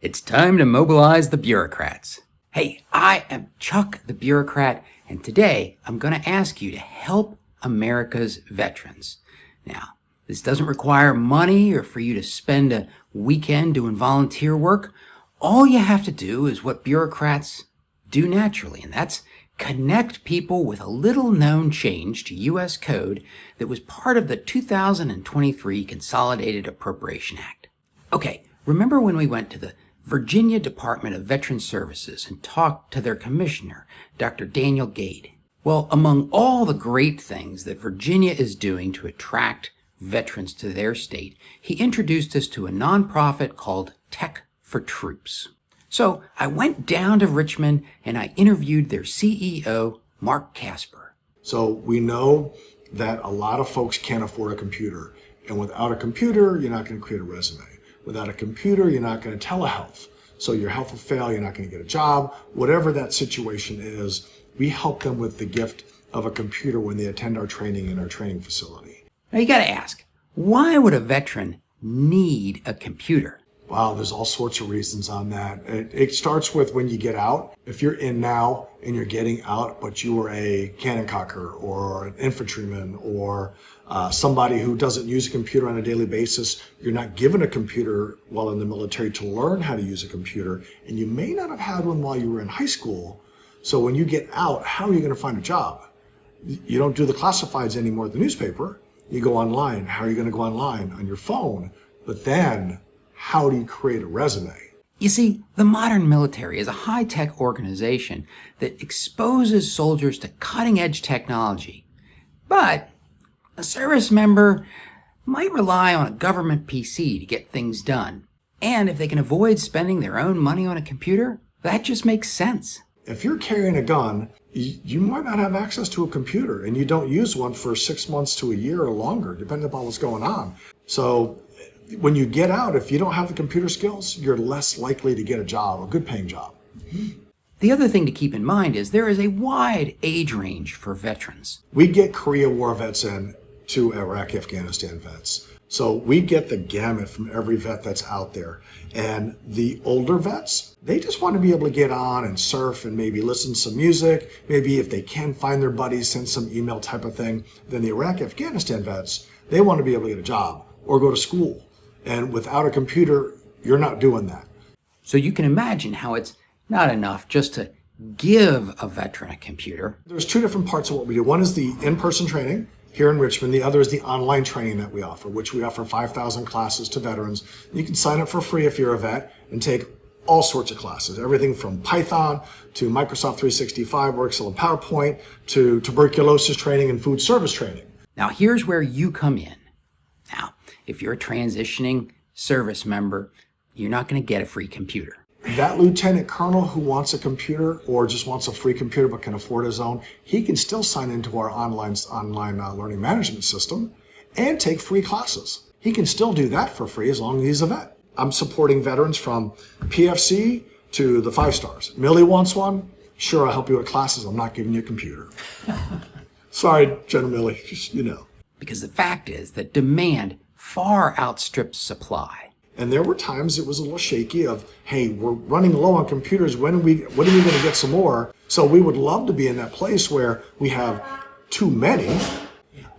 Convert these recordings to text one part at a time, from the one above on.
It's time to mobilize the bureaucrats. Hey, I am Chuck the Bureaucrat, and today I'm going to ask you to help America's veterans. Now, this doesn't require money or for you to spend a weekend doing volunteer work. All you have to do is what bureaucrats do naturally, and that's connect people with a little known change to U.S. code that was part of the 2023 Consolidated Appropriation Act. Okay, remember when we went to the Virginia Department of Veteran Services and talked to their commissioner, Dr. Daniel Gade? Well, among all the great things that Virginia is doing to attract veterans to their state, he introduced us to a nonprofit called Tech for Troops. So I went down to Richmond and I interviewed their CEO, Mark Casper. So we know that a lot of folks can't afford a computer. And without a computer, you're not going to create a resume. Without a computer, you're not going to telehealth. So your health will fail, you're not going to get a job. Whatever that situation is, we help them with the gift of a computer when they attend our training in our training facility. Now you got to ask, why would a veteran need a computer? Wow, there's all sorts of reasons on that. It starts with when you get out. If you're in now and you're getting out, but you were a cannon cocker or an infantryman or somebody who doesn't use a computer on a daily basis, you're not given a computer while in the military to learn how to use a computer, and you may not have had one while you were in high school. So when you get out, how are you going to find a job? You don't do the classifieds anymore at the newspaper. You go online. How are you going to go online? On your phone. But then, how do you create a resume? You see, the modern military is a high-tech organization that exposes soldiers to cutting-edge technology. But a service member might rely on a government PC to get things done. And if they can avoid spending their own money on a computer, that just makes sense. If you're carrying a gun, you might not have access to a computer, and you don't use one for 6 months to a year or longer, depending upon what's going on. So when you get out, if you don't have the computer skills, you're less likely to get a job, a good paying job. The other thing to keep in mind is there is a wide age range for veterans. We get Korea War vets in to Iraq, Afghanistan vets. So we get the gamut from every vet that's out there. And the older vets, they just want to be able to get on and surf and maybe listen to some music. Maybe if they can find their buddies, send some email type of thing. Then the Iraq, Afghanistan vets, they want to be able to get a job or go to school. And without a computer, you're not doing that. So you can imagine how it's not enough just to give a veteran a computer. There's two different parts of what we do. One is the in-person training here in Richmond. The other is the online training that we offer, which we offer 5,000 classes to veterans. You can sign up for free if you're a vet and take all sorts of classes, everything from Python to Microsoft 365, or Excel and PowerPoint, to tuberculosis training and food service training. Now here's where you come in. Now, if you're a transitioning service member, you're not going to get a free computer. That lieutenant colonel who wants a computer or just wants a free computer but can afford his own, he can still sign into our online learning management system and take free classes. He can still do that for free as long as he's a vet. I'm supporting veterans from PFC to the 5 stars. Millie wants one. Sure, I'll help you with classes. I'm not giving you a computer. Sorry, General Millie, just, Because the fact is that demand far outstrips supply. And there were times it was a little shaky of, hey, we're running low on computers. When are we going to get some more? So we would love to be in that place where we have too many.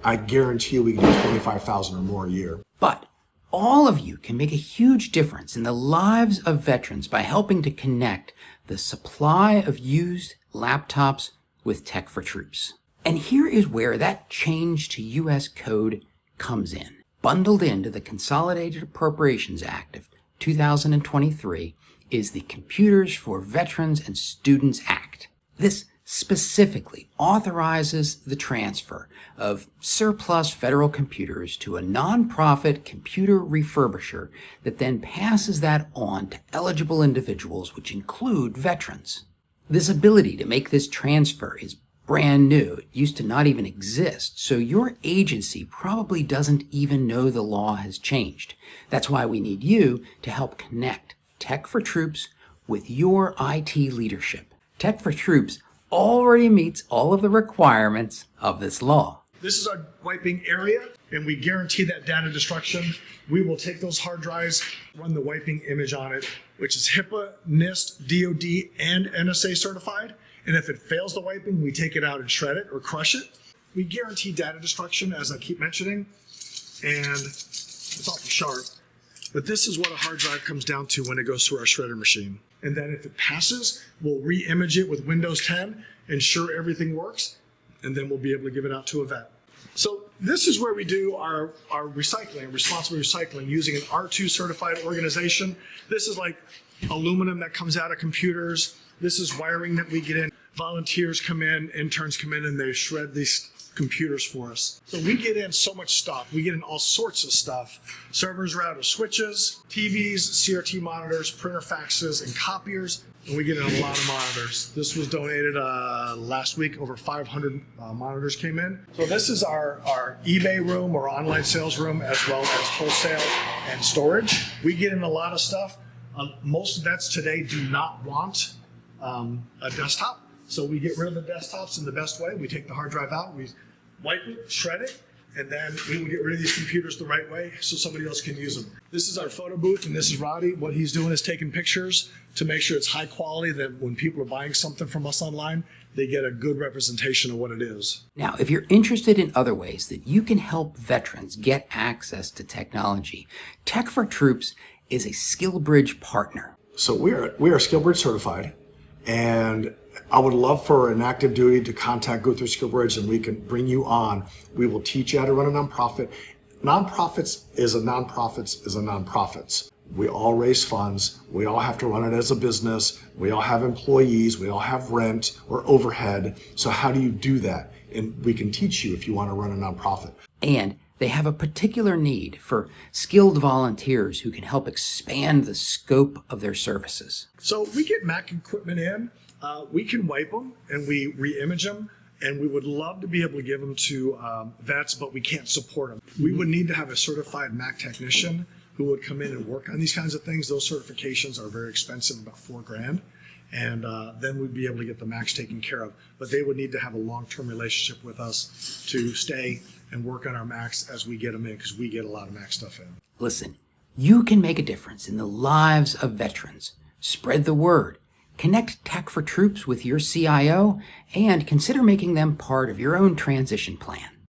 I guarantee you we can do 25,000 or more a year. But all of you can make a huge difference in the lives of veterans by helping to connect the supply of used laptops with Tech for Troops. And here is where that change to U.S. code comes in. Bundled into the Consolidated Appropriations Act of 2023 is the Computers for Veterans and Students Act. This specifically authorizes the transfer of surplus federal computers to a nonprofit computer refurbisher that then passes that on to eligible individuals, which include veterans. This ability to make this transfer is brand new. It used to not even exist, so your agency probably doesn't even know the law has changed. That's why we need you to help connect Tech for Troops with your IT leadership. Tech for Troops already meets all of the requirements of this law. This is our wiping area, and we guarantee that data destruction. We will take those hard drives, run the wiping image on it, which is HIPAA, NIST, DOD, and NSA certified. And if it fails the wiping, we take it out and shred it or crush it. We guarantee data destruction, as I keep mentioning, and it's awful sharp. But this is what a hard drive comes down to when it goes through our shredder machine. And then if it passes, we'll re-image it with Windows 10, ensure everything works, and then we'll be able to give it out to a vet. So this is where we do our recycling, responsible recycling, using an R2 certified organization. This is like aluminum that comes out of computers. This is wiring that we get in. Volunteers come in, interns come in, and they shred these computers for us. So we get in so much stuff. We get in all sorts of stuff. Servers, routers, switches, TVs, CRT monitors, printer faxes, and copiers. And we get in a lot of monitors. This was donated last week. Over 500 monitors came in. So this is our eBay room or online sales room, as well as wholesale and storage. We get in a lot of stuff. Most vets today do not want a desktop. So we get rid of the desktops in the best way. We take the hard drive out, we wipe it, shred it, and then we will get rid of these computers the right way so somebody else can use them. This is our photo booth, and this is Roddy. What he's doing is taking pictures to make sure it's high quality, that when people are buying something from us online, they get a good representation of what it is. Now, if you're interested in other ways that you can help veterans get access to technology, Tech for Troops is a SkillBridge partner. So we are SkillBridge certified, and I would love for an active duty to go through SkillBridge, and we can bring you on. We will teach you how to run a nonprofit. Nonprofits is a nonprofits. We all raise funds. We all have to run it as a business. We all have employees. We all have rent or overhead. So how do you do that? And we can teach you if you want to run a nonprofit. And they have a particular need for skilled volunteers who can help expand the scope of their services. So we get Mac equipment in. We can wipe them and we re-image them, and we would love to be able to give them to vets, but we can't support them. We would need to have a certified Mac technician who would come in and work on these kinds of things. Those certifications are very expensive, about $4,000, and then we'd be able to get the Macs taken care of. But they would need to have a long-term relationship with us to stay and work on our Macs as we get them in, because we get a lot of Mac stuff in. Listen, you can make a difference in the lives of veterans. Spread the word. Connect Tech for Troops with your CIO, and consider making them part of your own transition plan.